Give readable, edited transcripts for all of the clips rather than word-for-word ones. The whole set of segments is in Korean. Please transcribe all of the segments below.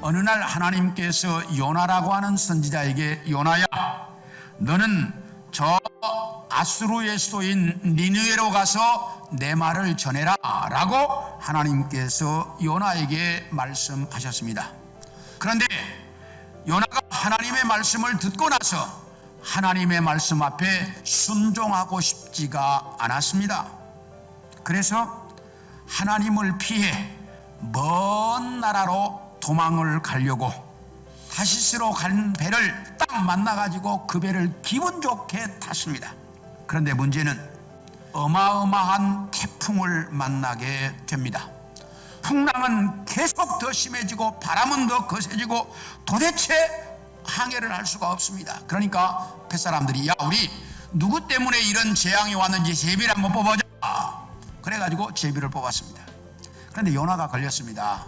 어느 날 하나님께서 요나라고 하는 선지자에게 요나야, 너는 저 아수르의 수도인 니느웨로 가서 내 말을 전해라 라고 하나님께서 요나에게 말씀하셨습니다. 그런데 요나가 하나님의 말씀을 듣고 나서 하나님의 말씀 앞에 순종하고 싶지가 않았습니다. 그래서 하나님을 피해 먼 나라로 도망을 가려고 다시스로 간 배를 딱 만나가지고 그 배를 기분 좋게 탔습니다. 그런데 문제는 어마어마한 태풍을 만나게 됩니다. 풍랑은 계속 더 심해지고 바람은 더 거세지고 도대체 항해를 할 수가 없습니다. 그러니까 뱃사람들이 야, 우리 누구 때문에 이런 재앙이 왔는지 제비를 한번 뽑아보자. 그래가지고 제비를 뽑았습니다. 그런데 요나가 걸렸습니다.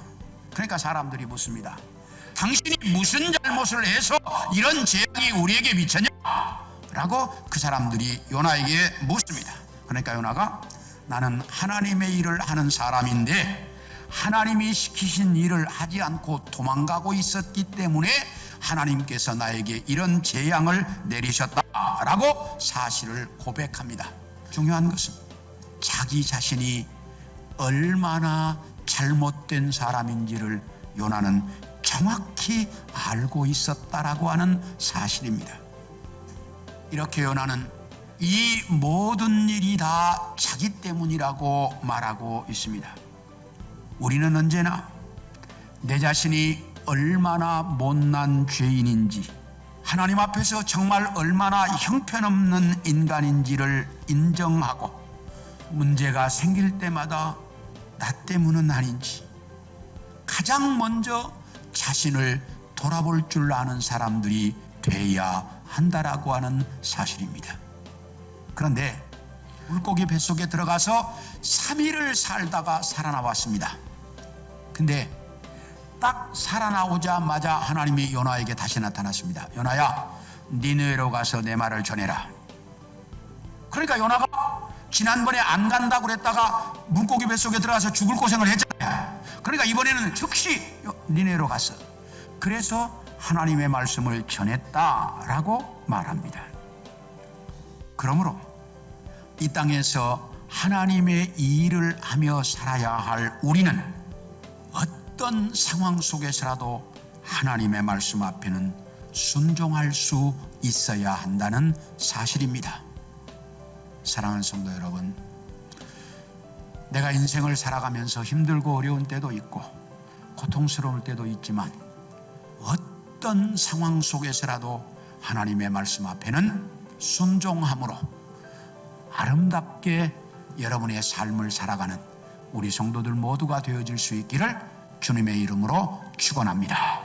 그러니까 사람들이 묻습니다. 당신이 무슨 잘못을 해서 이런 재앙이 우리에게 미쳤냐? 라고 그 사람들이 요나에게 묻습니다. 그러니까 요나가 나는 하나님의 일을 하는 사람인데 하나님이 시키신 일을 하지 않고 도망가고 있었기 때문에 하나님께서 나에게 이런 재앙을 내리셨다라고 사실을 고백합니다. 중요한 것은 자기 자신이 얼마나 잘못된 사람인지를 요나는 정확히 알고 있었다라고 하는 사실입니다. 이렇게 요나는 이 모든 일이 다 자기 때문이라고 말하고 있습니다. 우리는 언제나 내 자신이 얼마나 못난 죄인인지, 하나님 앞에서 정말 얼마나 형편없는 인간인지를 인정하고 문제가 생길 때마다 나 때문은 아닌지 가장 먼저 자신을 돌아볼 줄 아는 사람들이 돼야 한다라고 하는 사실입니다. 그런데 물고기 뱃속에 들어가서 3일을 살다가 살아나왔습니다. 근데 딱 살아나오자마자 하나님이 요나에게 다시 나타났습니다. 요나야, 니느웨로 가서 내 말을 전해라. 그러니까 요나가 지난번에 안 간다고 그랬다가 물고기 뱃속에 들어가서 죽을 고생을 했잖아요. 그러니까 이번에는 즉시 니느웨로 갔어. 그래서 하나님의 말씀을 전했다라고 말합니다. 그러므로 이 땅에서 하나님의 일을 하며 살아야 할 우리는 어떤 상황 속에서라도 하나님의 말씀 앞에는 순종할 수 있어야 한다는 사실입니다. 사랑하는 성도 여러분, 내가 인생을 살아가면서 힘들고 어려운 때도 있고 고통스러울 때도 있지만 어떤 상황 속에서라도 하나님의 말씀 앞에는 순종함으로 아름답게 여러분의 삶을 살아가는 우리 성도들 모두가 되어질 수 있기를 주님의 이름으로 축원합니다.